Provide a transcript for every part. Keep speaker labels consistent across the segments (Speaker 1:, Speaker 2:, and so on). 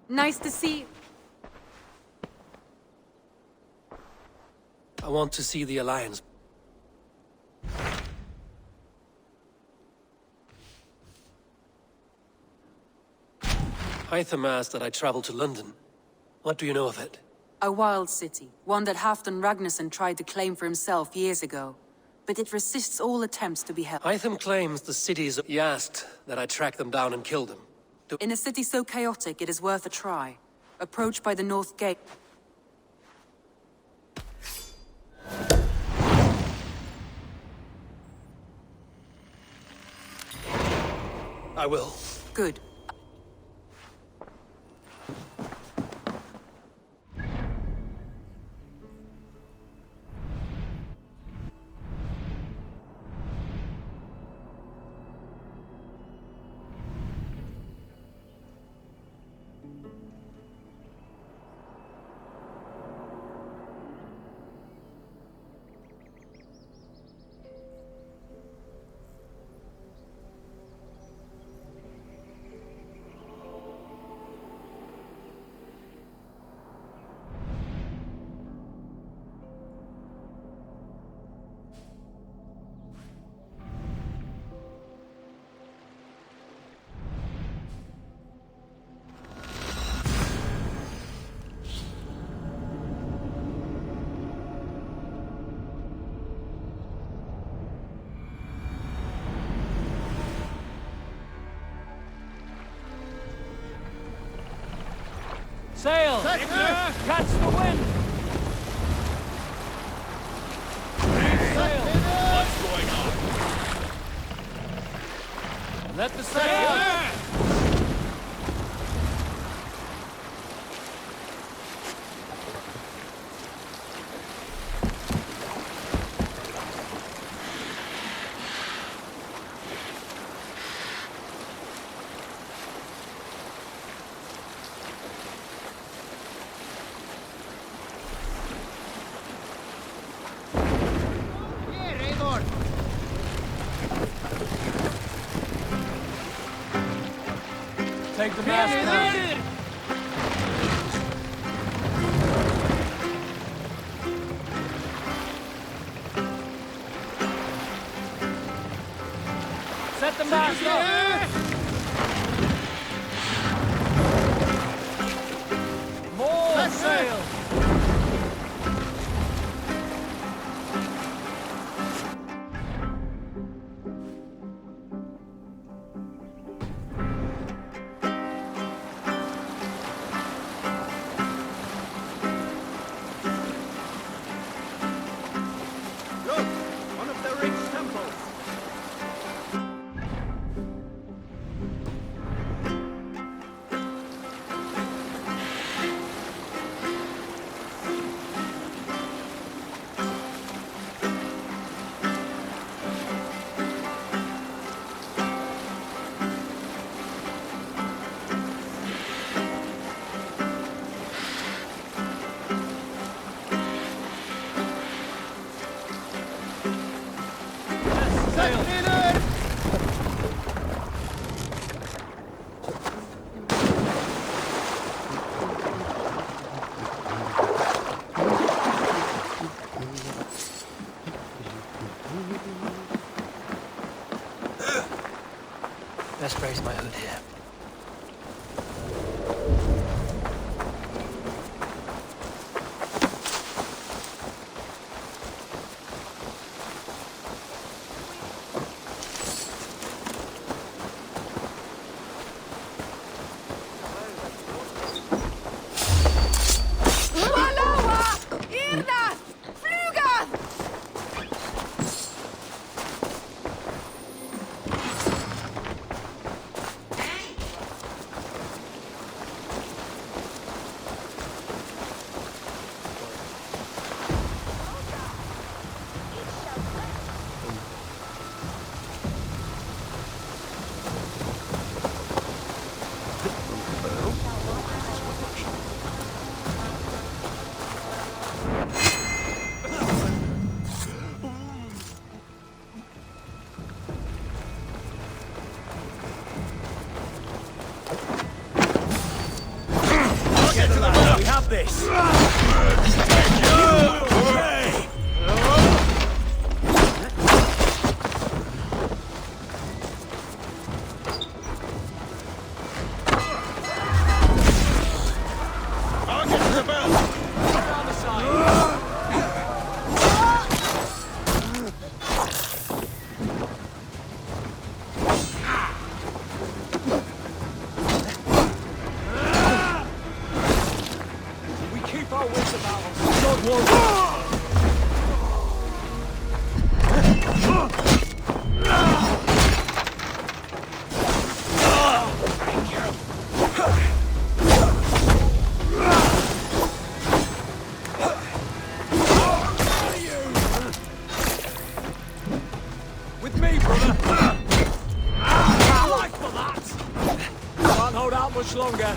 Speaker 1: Nice to see...
Speaker 2: I want to see the Alliance. Hytham asked that I travel to London. What do you know of it?
Speaker 1: A wild city, one that Halfdan Ragnarsson tried to claim for himself years ago. But it resists all attempts to be held.
Speaker 2: Hytham claims the cities... He asked that I track them down and kill them.
Speaker 1: In a city so chaotic, it is worth a try. Approach by the North Gate.
Speaker 2: I will.
Speaker 1: Good.
Speaker 3: Sail! Catch the wind! Sail!
Speaker 4: What's going on?
Speaker 3: Let the sail! Take the mast down. Set the mast up. More sail.
Speaker 4: got this! You will pay! I'll get to the bell!
Speaker 3: Down the side. We keep our wits about us. Don't worry. With me, brother. I like for that. Can't hold out much longer.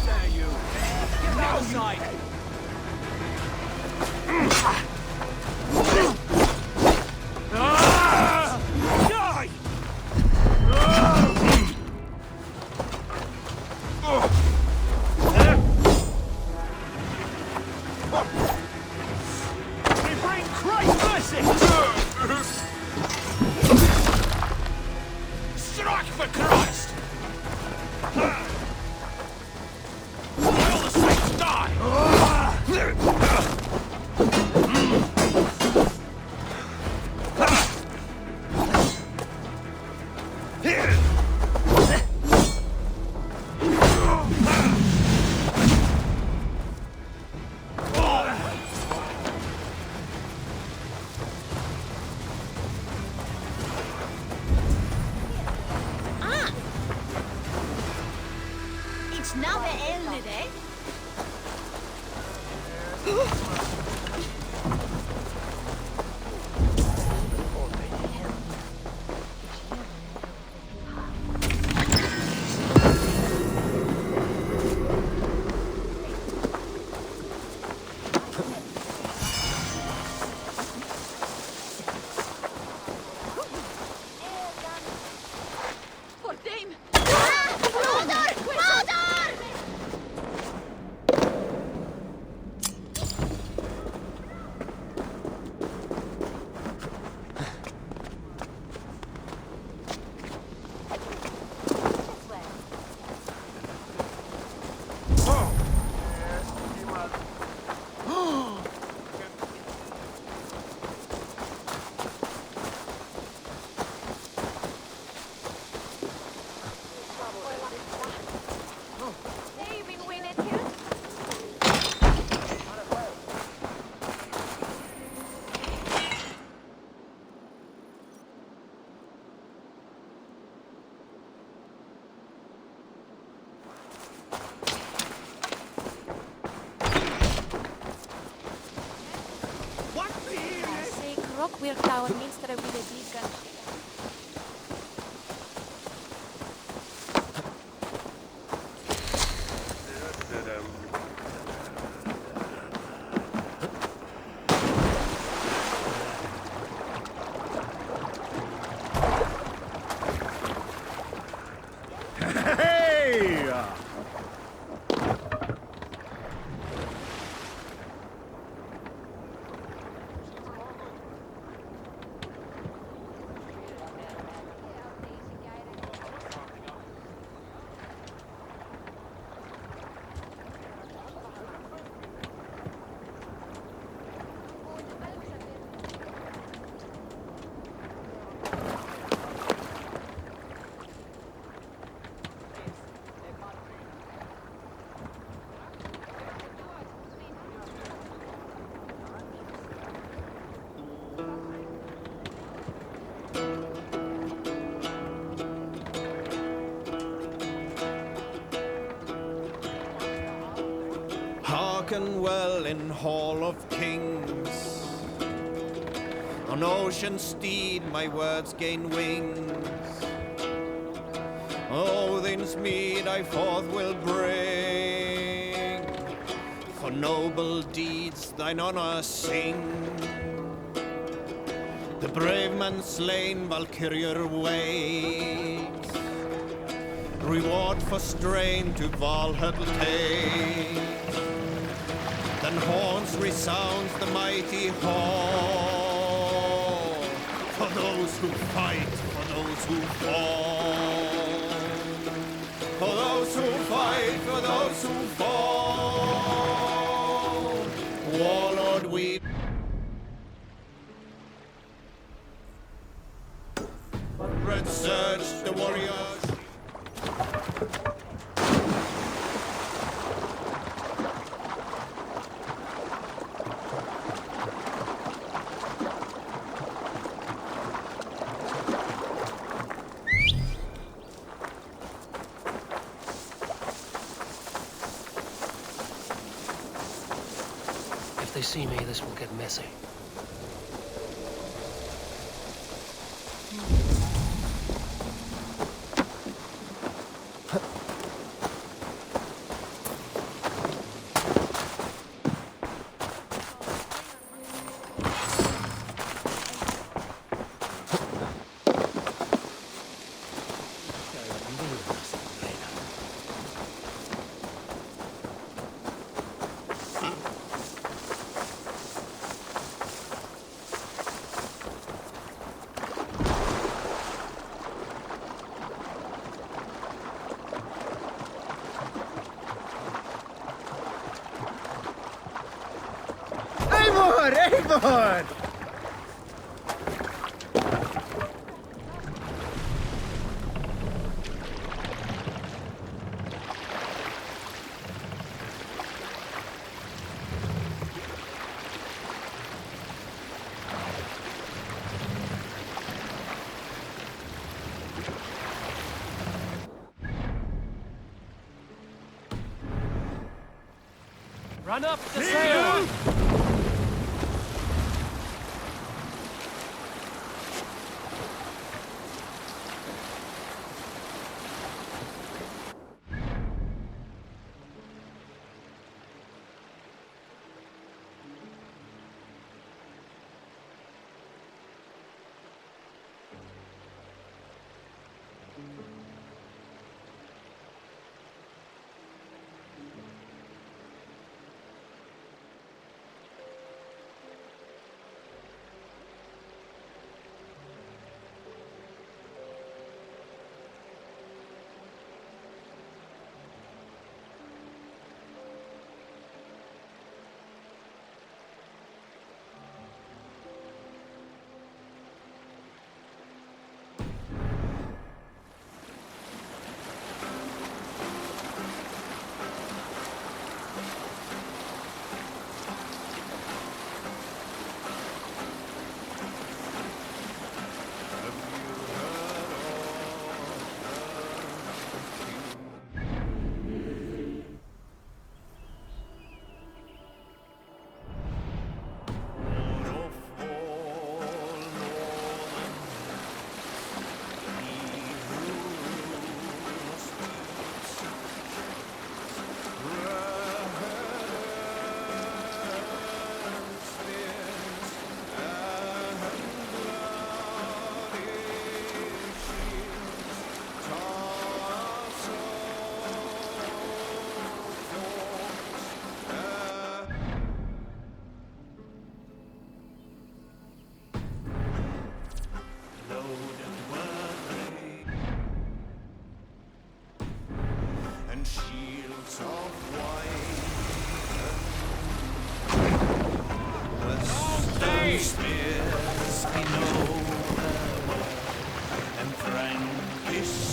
Speaker 3: There you. Get down the side.
Speaker 4: Die!
Speaker 3: We bring Christ mercy.
Speaker 4: Strike for Christ! May all the saints die!
Speaker 5: It's now the end, eh? For them! Brother! Brother! They've been winning here. I say Crockweir Town Minster with a beacon.
Speaker 4: Hey!
Speaker 6: Hearken well in Hall of Kings. On ocean's steed my words gain wings. Odin's mead I forth will bring. For noble deeds thine honor sing. The brave man slain Valkyrier waits. Reward for strain to Valhalla takes. Then horns resounds the mighty hall. For those who fight, for those who fall. For those who fight, for those who fall. Warlord we. Red surge the warriors.
Speaker 2: If they see me, this will get messy.
Speaker 6: Eivor! Eivor!
Speaker 2: Run up the sail!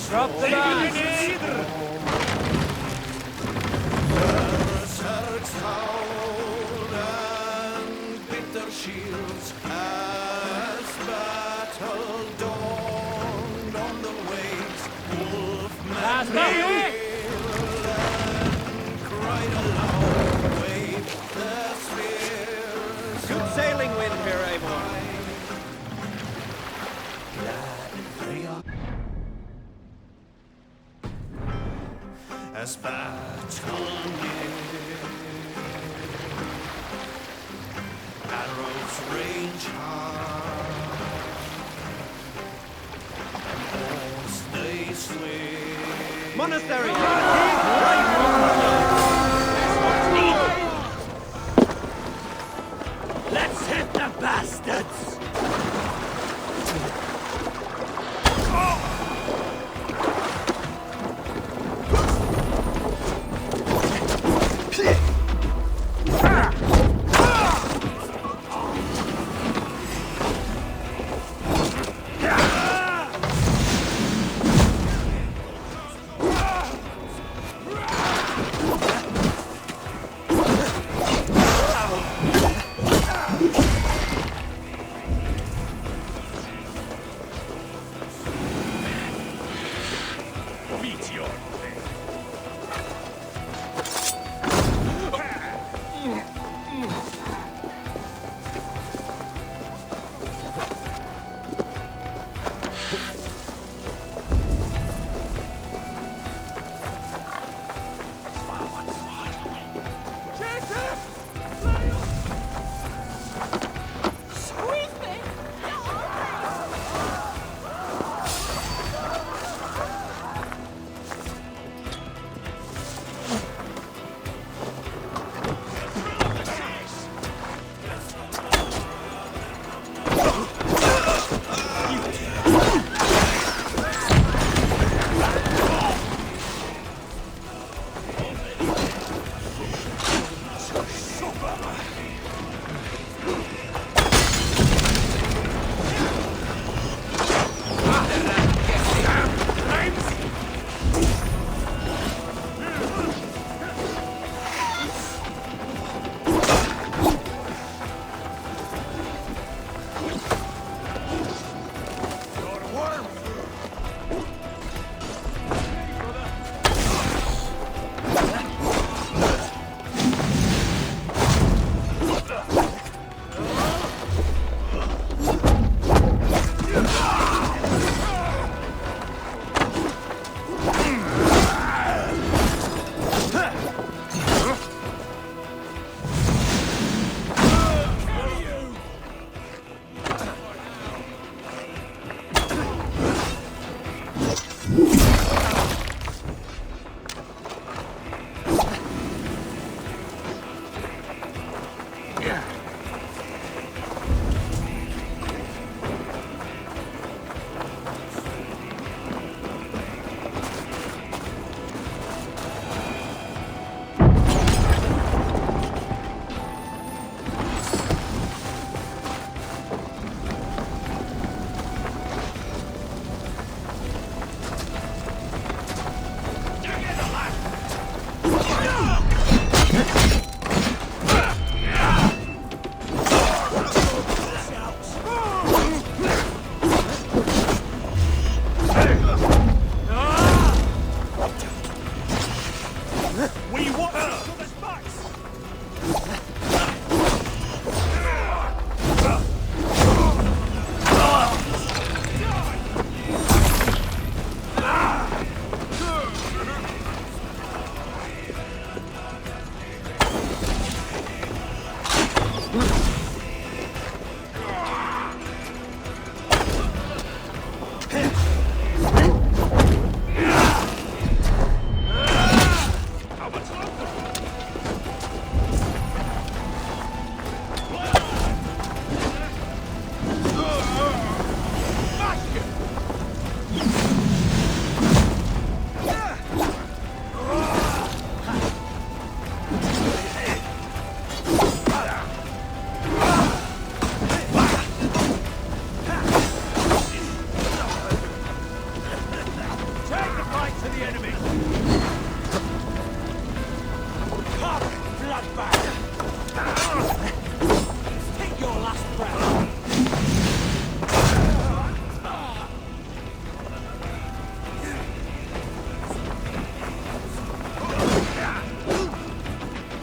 Speaker 3: Drop the knife!
Speaker 6: Berserks howl and bitter shields as battle dawned on the waves. Wolfman wailed and cried aloud, waved their spears. Good sailing wind here, Eivor. last battle near. Arrows range high, and oars they swing.
Speaker 3: Monastery!
Speaker 4: Let's hit the bastards!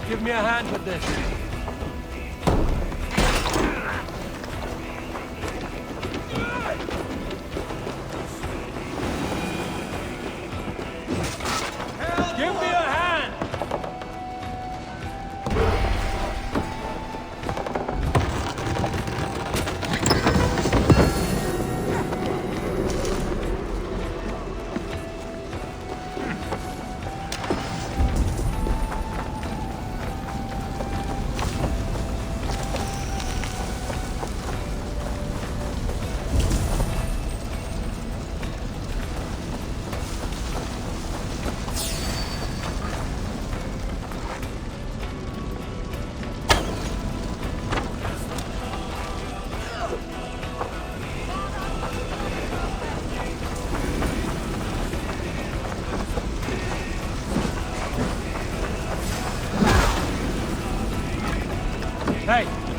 Speaker 2: Give me a hand with this.
Speaker 3: Give me a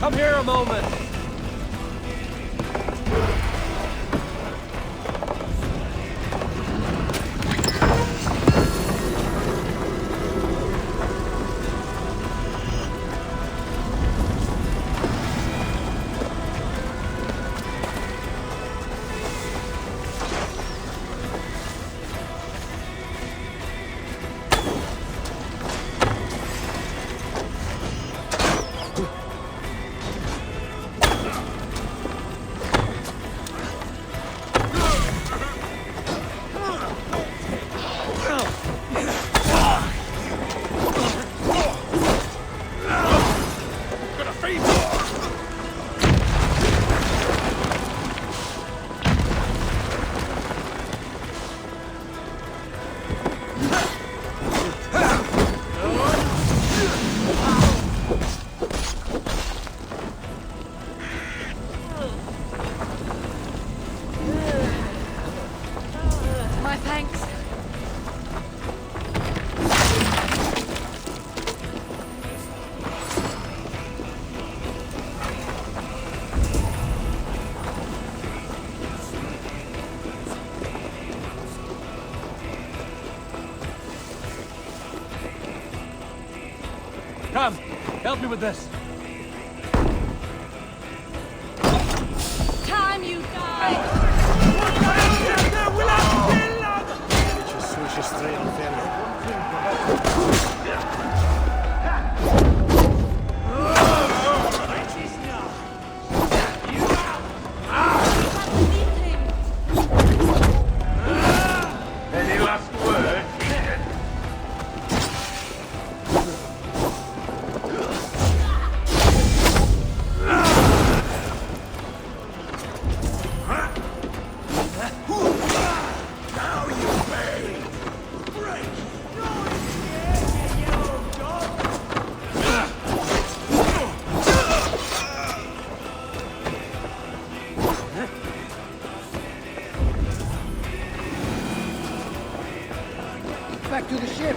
Speaker 2: Come here a moment.
Speaker 5: My thanks.
Speaker 2: Come, help me with this.
Speaker 5: Time you die!
Speaker 4: Any last word?
Speaker 2: Back to the ship.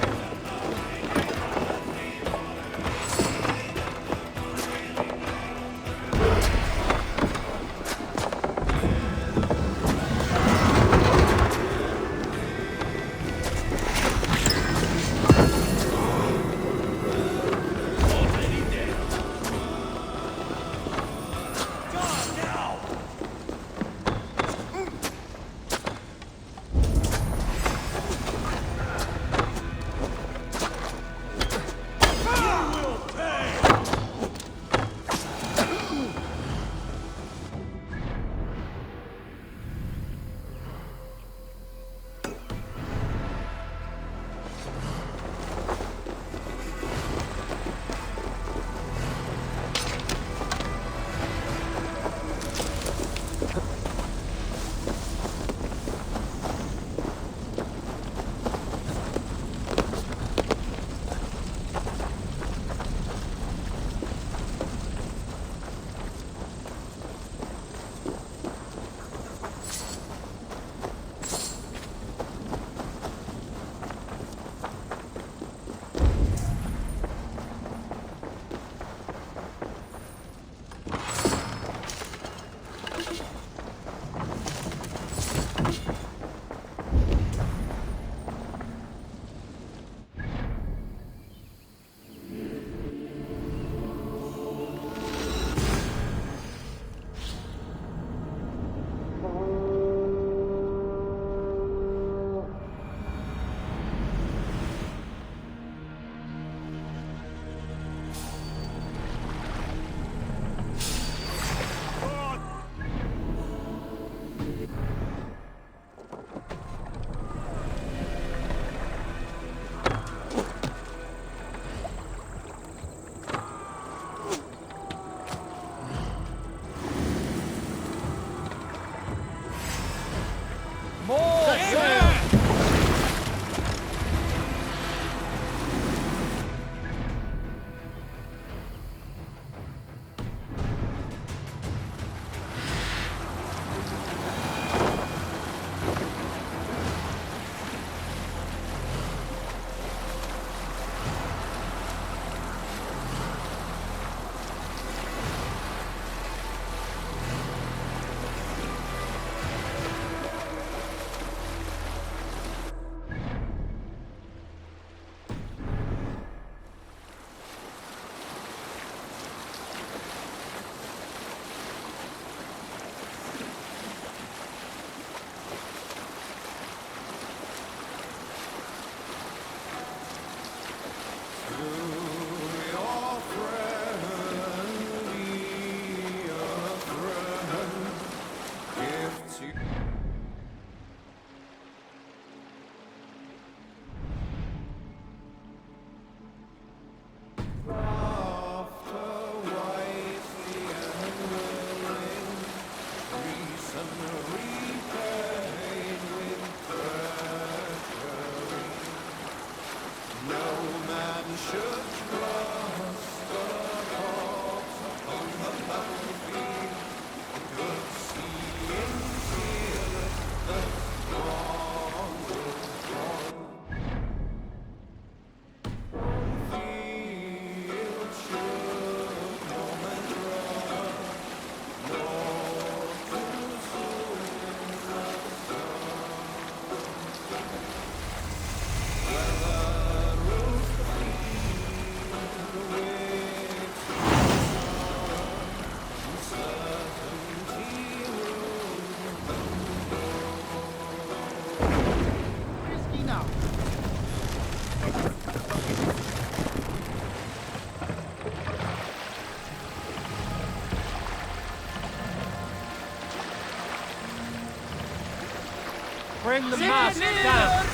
Speaker 3: Bring the mast down!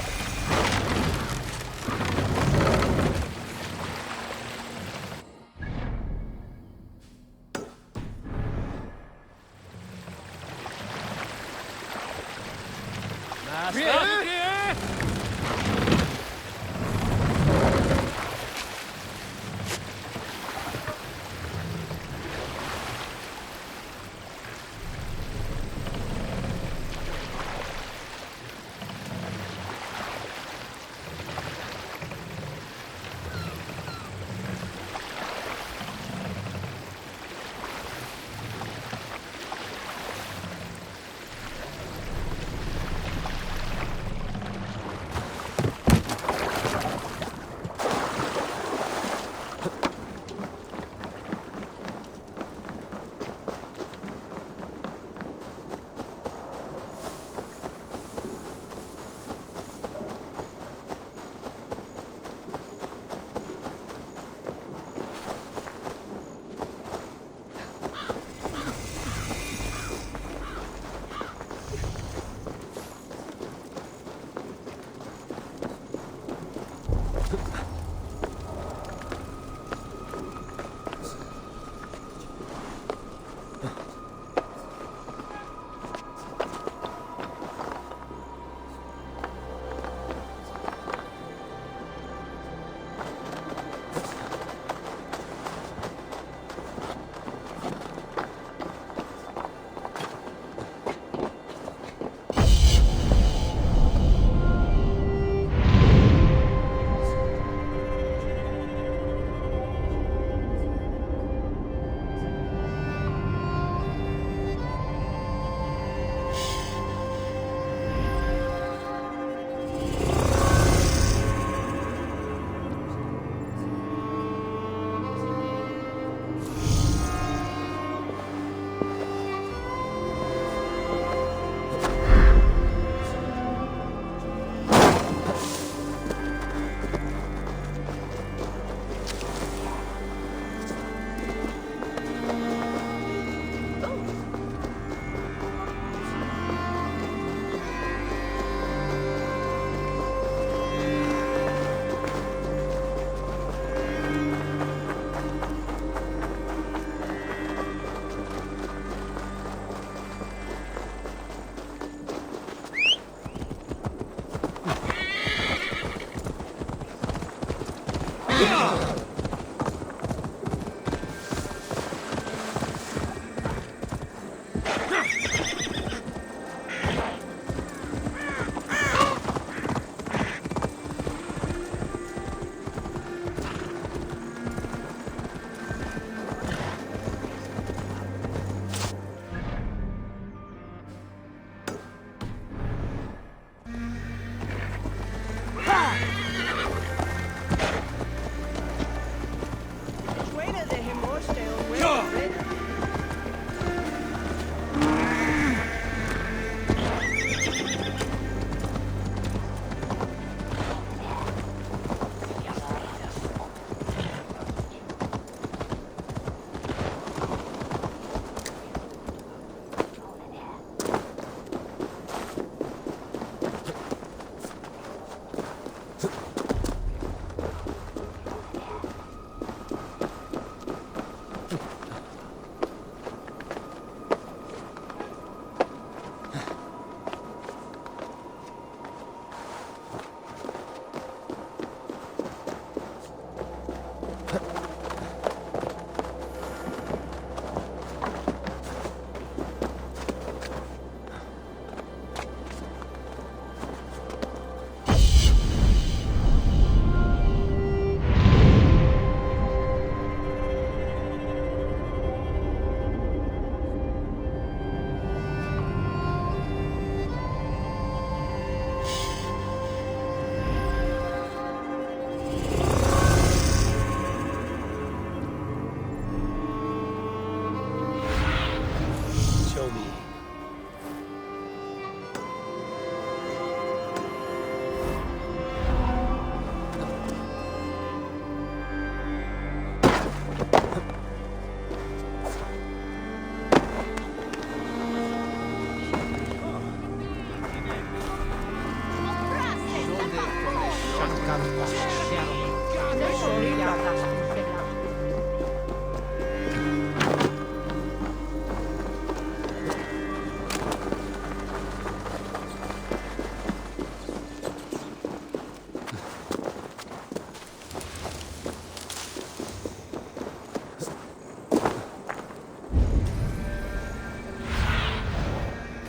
Speaker 3: Mast up!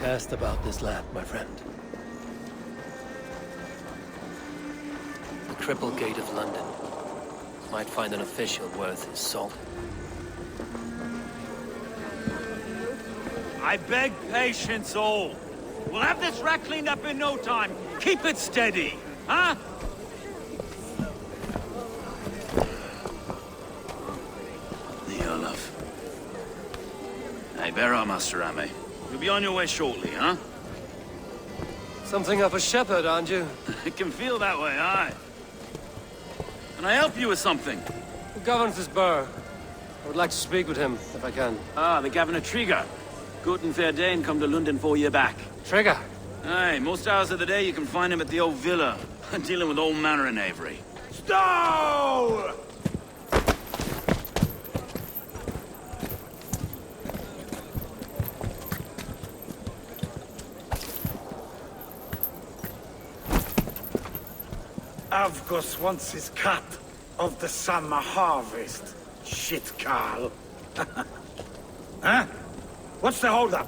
Speaker 2: Cast about this land, my friend. The crippled gate of London might find an official worth his salt.
Speaker 4: I beg patience, all. We'll have this wreck cleaned up in no time. Keep it steady, huh? The Olaf. Hey, bear up, Master Ame. You'll be on your way shortly, huh?
Speaker 2: Something of a shepherd, aren't you?
Speaker 4: It can feel that way, aye. Can I help you with something?
Speaker 2: Who governs this burr? I would like to speak with him, if I can.
Speaker 4: Ah, the Governor Trigger. Good and fair Dane come to Lunden 4 year back.
Speaker 2: Trigger!
Speaker 4: Aye, most hours of the day you can find him at the old villa, dealing with all manner of knavery.
Speaker 3: Stow! Avgos wants his cut of the summer harvest. Shit, Carl. Huh? What's the holdup?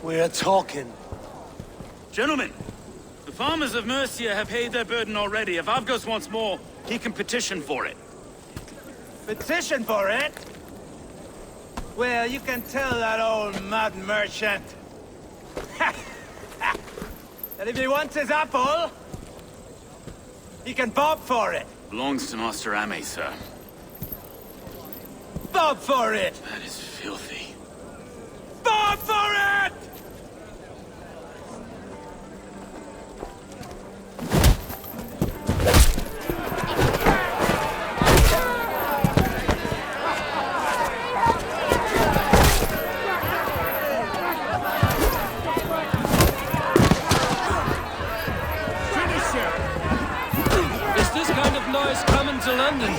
Speaker 2: We're talking.
Speaker 4: Gentlemen, the farmers of Mercia have paid their burden already. If Avgos wants more, he can petition for it.
Speaker 3: Petition for it? Well, you can tell that old mud merchant. That if he wants his apple, he can bob for it.
Speaker 4: Belongs to Master Ame, sir.
Speaker 3: Bob for it!
Speaker 4: That is filthy.
Speaker 3: Bob for it!
Speaker 2: Is this kind of noise coming to London?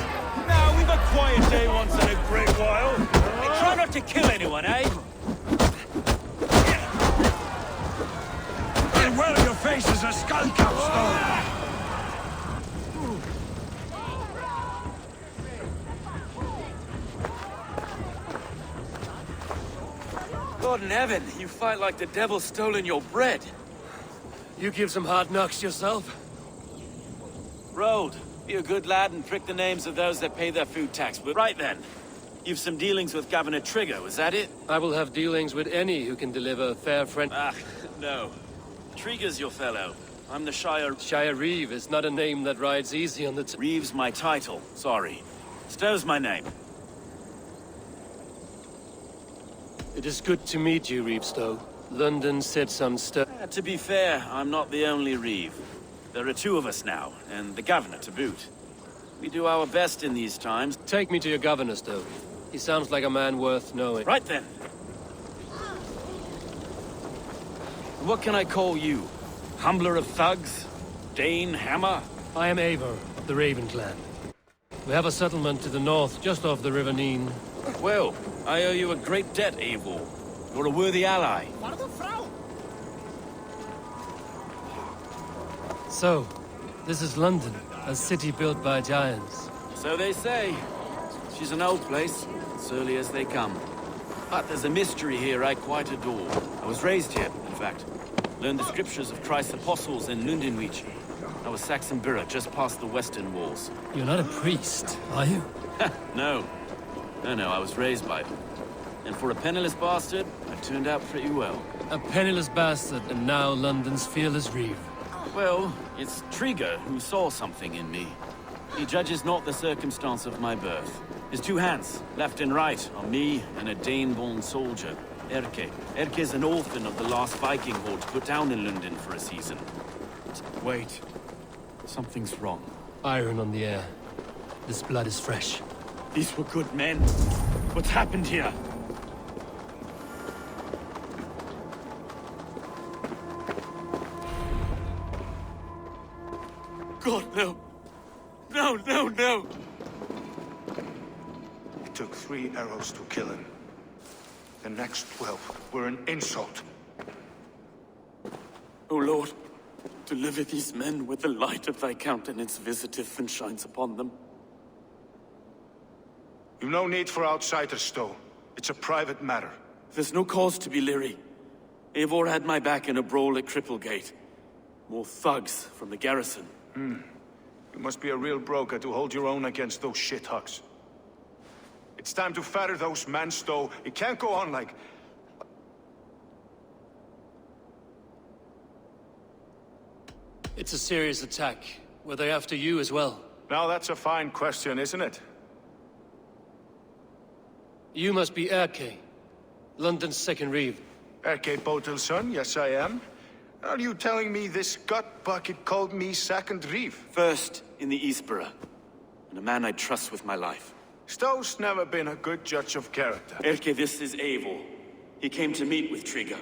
Speaker 4: Now, we've a quiet day once in a great while. Hey, try not to kill anyone, eh?
Speaker 3: Well, your face is a skull capstone!
Speaker 4: God in heaven, you fight like the devil's stolen your bread.
Speaker 2: You give some hard knocks yourself?
Speaker 4: Road, be a good lad and prick the names of those that pay their food tax. But right then, you've some dealings with Governor Trigger, was that it?
Speaker 2: I will have dealings with any who can deliver a fair friend.
Speaker 4: Ah, no. Trigger's your fellow. I'm the Shire...
Speaker 2: Shire Reeve is not a name that rides easy on the
Speaker 4: Reeve's my title, sorry. Stow's my name.
Speaker 2: It is good to meet you, Reeve Stowe. London said some stuff.
Speaker 4: To be fair, I'm not the only Reeve. There are two of us now, and the Governor to boot. We do our best in these times.
Speaker 2: Take me to your governor, Stowe. He sounds like a man worth knowing.
Speaker 4: Right then. What can I call you? Humbler of thugs? Dane Hammer?
Speaker 2: I am Eivor, of the Raven clan. We have a settlement to the north, just off the River Neen.
Speaker 4: Well, I owe you a great debt, Eivor. You're a worthy ally.
Speaker 2: So, this is London, a city built by giants.
Speaker 4: So they say. She's an old place, surly as they come. But there's a mystery here I quite adore. I was raised here, in fact. Learned the scriptures of Christ's apostles in Lunden. I was Saxon Borough, just past the western walls.
Speaker 2: You're not a priest, are you?
Speaker 4: No. No, I was raised by them. And for a penniless bastard, I turned out pretty well.
Speaker 2: A penniless bastard, and now London's fearless Reeve.
Speaker 4: Well, it's Trigger who saw something in me. He judges not the circumstance of my birth. His two hands, left and right, are me and a Dane-born soldier, Erke. Erke's an orphan of the last Viking horde put down in Lunden for a season. Wait. Something's wrong.
Speaker 2: Iron on the air. This blood is fresh.
Speaker 4: These were good men. What's happened here? God, no. No, no, no!
Speaker 3: It took 3 arrows to kill him. The next 12 were an insult.
Speaker 4: O Lord, deliver these men with the light of thy countenance visiteth and shines upon them.
Speaker 3: You've no need for outsiders, though. It's a private matter.
Speaker 4: There's no cause to be leery. Eivor had my back in a brawl at Cripplegate. More thugs from the garrison.
Speaker 3: You must be a real broker to hold your own against those shithugs. It's time to fetter those men, Stowe. It can't go on like...
Speaker 2: It's a serious attack. Were they after you as well?
Speaker 3: Now that's a fine question, isn't it?
Speaker 2: You must be Erke, London's second reeve.
Speaker 3: Erke Botel's son, yes I am. Are you telling me this gut bucket called me second reeve?
Speaker 4: First in the Eastborough, and a man I trust with my life.
Speaker 3: Stowe's never been a good judge of character.
Speaker 4: Erke, this is Eivor. He came to meet with Trigger,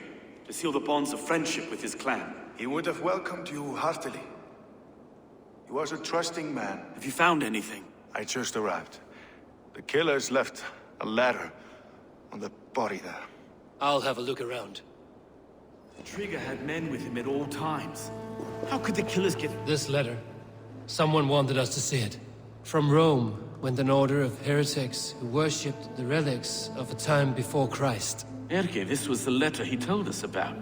Speaker 4: to seal the bonds of friendship with his clan.
Speaker 3: He would have welcomed you heartily. He was a trusting man.
Speaker 4: Have you found anything?
Speaker 3: I just arrived. The killers left a ladder on the body there.
Speaker 2: I'll have a look around.
Speaker 4: Trigger had men with him at all times. How could the killers get...
Speaker 2: This letter. Someone wanted us to see it. From Rome went an order of heretics who worshipped the relics of a time before Christ.
Speaker 4: Erke, this was the letter he told us about.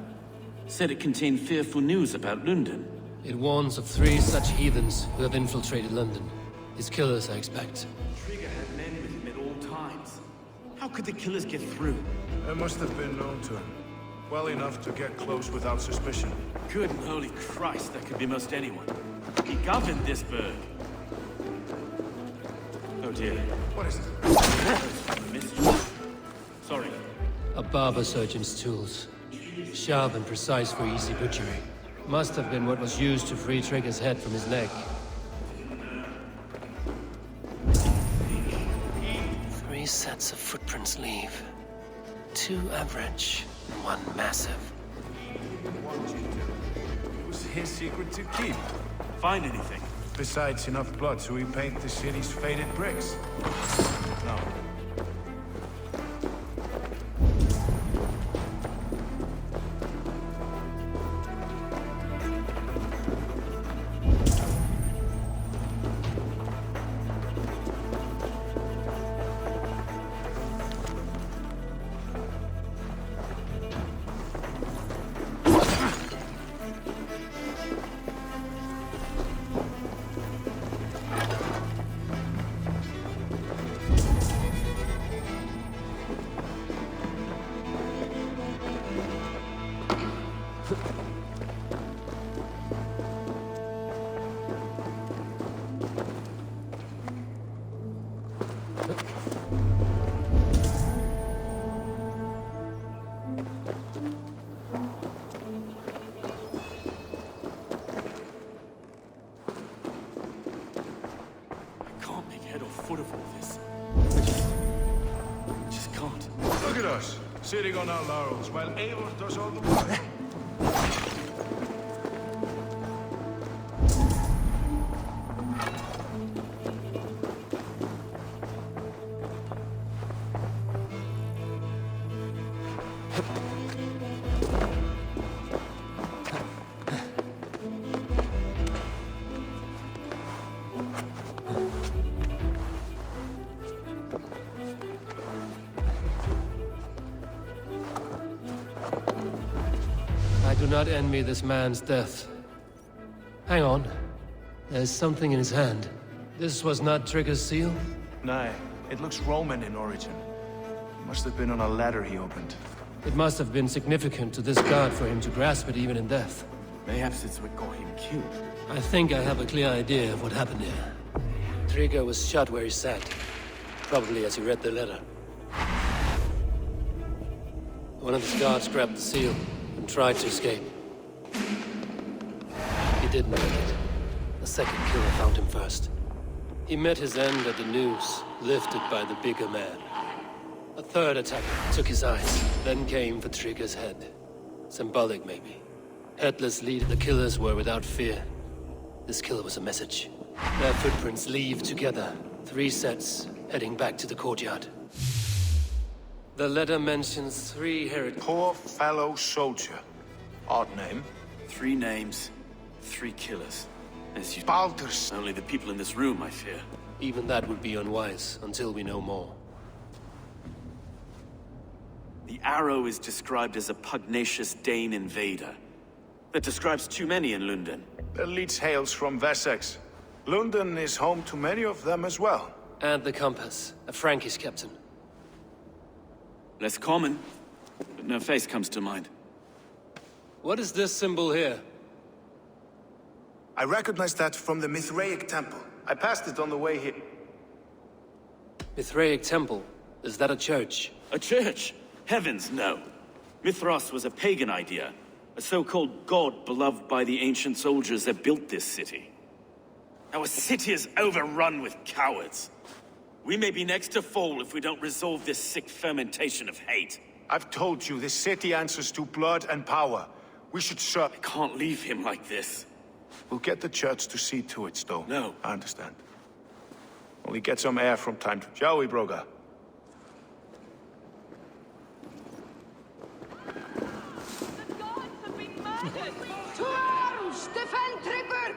Speaker 4: Said it contained fearful news about Lunden.
Speaker 2: It warns of 3 such heathens who have infiltrated London. His killers, I expect.
Speaker 4: Trigger had men with him at all times. How could the killers get through?
Speaker 3: They must have been known to him. Well enough to get close without suspicion.
Speaker 4: Good and holy Christ, that could be most anyone. He governed this burg. Oh dear.
Speaker 3: What is it?
Speaker 4: Mystery. Sorry.
Speaker 2: A barber surgeon's tools. Sharp and precise for easy butchery. Must have been what was used to free Trigger's head from his neck. 3 sets of footprints leave. 2 average, and 1 massive.
Speaker 3: It was his secret to keep.
Speaker 4: Find anything?
Speaker 3: Besides enough blood to repaint the city's faded bricks. No.
Speaker 4: Foot of all this. I just can't.
Speaker 3: Look at us, sitting on our laurels, while Eivor does all the work.
Speaker 2: I do not envy this man's death. Hang on. There's something in his hand. This was not Trigger's seal?
Speaker 3: Nay, it looks Roman in origin. Must have been on a ladder he opened.
Speaker 2: It must have been significant to this god for him to grasp it even in death.
Speaker 4: Mayhaps it's what got him killed.
Speaker 2: I think I have a clear idea of what happened here. Trigger was shot where he sat. Probably as he read the letter. One of his guards grabbed the seal and tried to escape. He didn't make it. The second killer found him first. He met his end at the noose, lifted by the bigger man. A third attacker took his eyes, then came for Trigger's head. Symbolic, maybe. Headless lead, the killers were without fear. This killer was a message. Their footprints leave together. 3 sets, heading back to the courtyard. The letter mentions 3 heretics.
Speaker 3: Poor fellow soldier. Odd name.
Speaker 4: 3 names, 3 killers. As you...
Speaker 3: Baldur's.
Speaker 4: Only the people in this room, I fear.
Speaker 2: Even that would be unwise, until we know more.
Speaker 4: The Arrow is described as a pugnacious Dane invader. That describes too many in Lunden.
Speaker 3: The leech hails from Wessex. Lunden is home to many of them as well.
Speaker 2: And the Compass, a Frankish captain.
Speaker 4: Less common, but no face comes to mind.
Speaker 2: What is this symbol here?
Speaker 3: I recognize that from the Mithraic temple. I passed it on the way here.
Speaker 2: Mithraic temple? Is that a church?
Speaker 4: A church? Heavens, no. Mithras was a pagan idea. A so-called god beloved by the ancient soldiers that built this city. Our city is overrun with cowards. We may be next to fall if we don't resolve this sick fermentation of hate.
Speaker 3: I've told you, this city answers to blood and power. We should serve.
Speaker 4: I can't leave him like this.
Speaker 3: We'll get the church to see to it, Stowe.
Speaker 4: No.
Speaker 3: I understand. Only get some air from time to... Shall we, Broga?
Speaker 5: The gods have been murdered! To arms! Defend Trigger!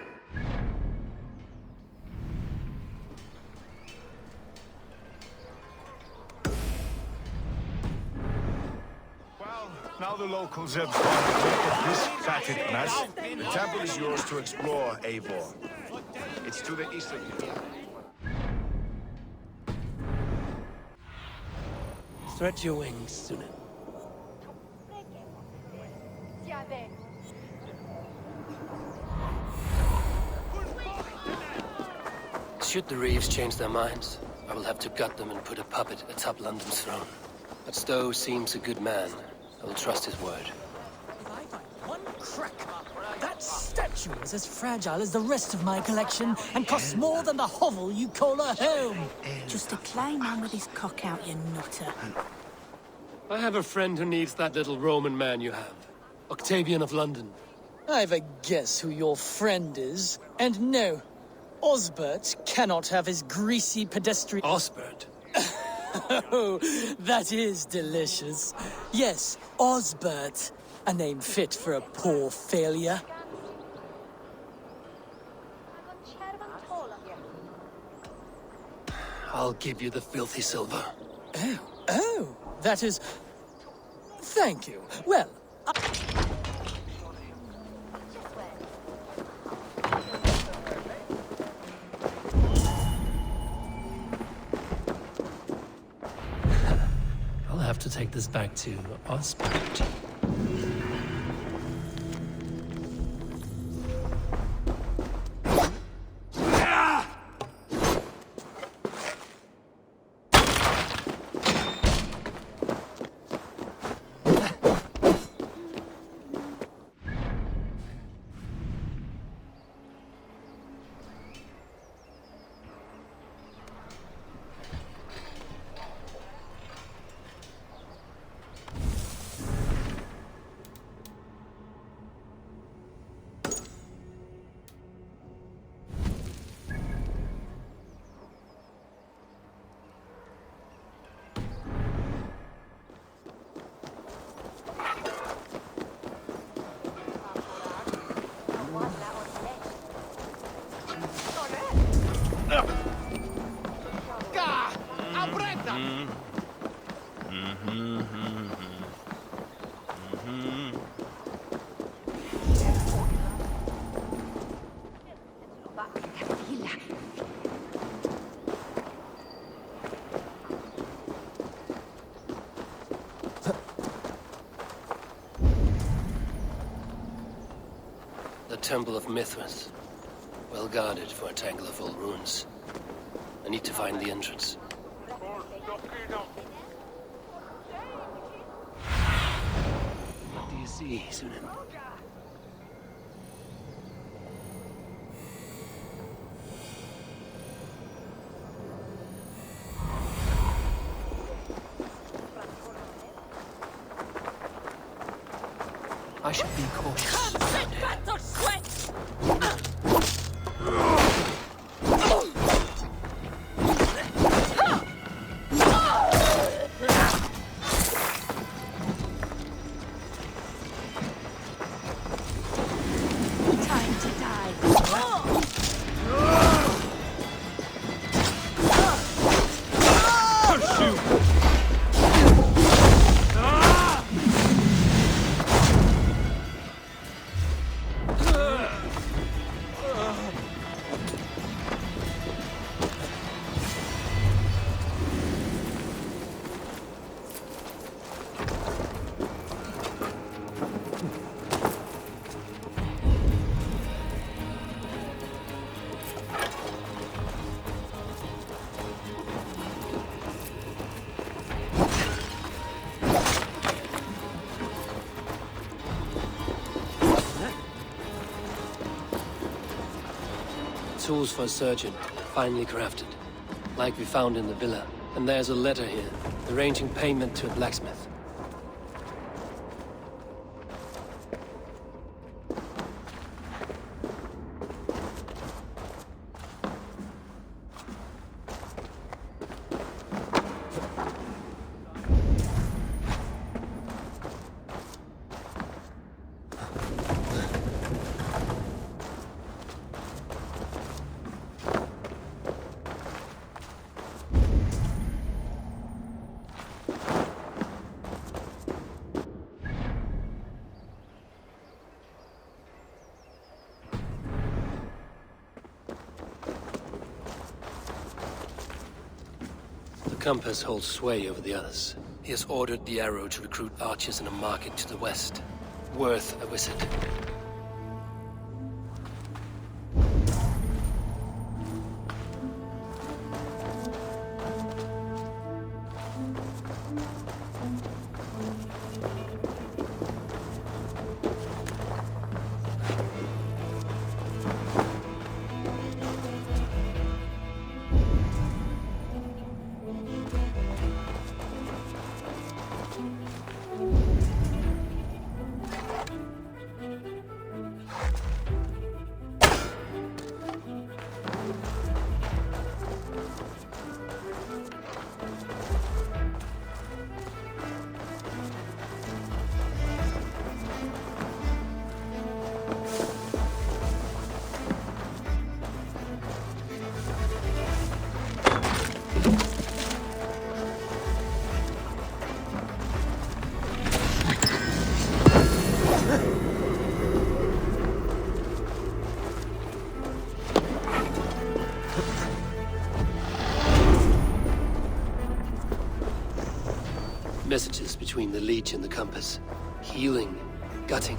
Speaker 3: Well, now the locals have gone a look at this fatted mess. The temple is yours to explore, Eivor. It's to the east of you.
Speaker 2: Stretch your wings, Sunan. Should the Reeves change their minds, I will have to gut them and put a puppet atop London's throne. But Stowe seems a good man. I will trust his word.
Speaker 7: If I find one crack, that statue is as fragile as the rest of my collection and costs more than the hovel you call a home.
Speaker 8: Just a clay man with his cock out, you nutter.
Speaker 2: I have a friend who needs that little Roman man you have. Octavian of London.
Speaker 7: I've a guess who your friend is. And no, Osbert cannot have his greasy pedestrian...
Speaker 2: Osbert?
Speaker 7: Oh, that is delicious. Yes, Osbert. A name fit for a poor failure.
Speaker 2: I'll give you the filthy silver.
Speaker 7: Oh, that is... Thank you. Well,
Speaker 2: I'll have to take this back to Osbert. The Temple of Mithras. Well guarded for a tangle of old ruins. I need to find the entrance. What do you see, Sunan? I should be cautious. tools for a surgeon, finely crafted. Like we found in the villa. And there's a letter here, arranging payment to a blacksmith. The compass holds sway over the others. He has ordered the arrow to recruit archers in a market to the west. Worth a visit. Messages between the Leech and the compass. Healing, gutting.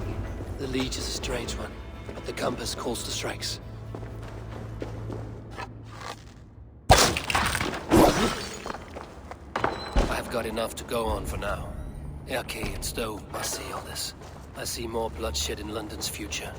Speaker 2: The Leech is a strange one, but the compass calls the strikes. I have got enough to go on for now. Erke and Stowe must see all this. I see more bloodshed in London's future.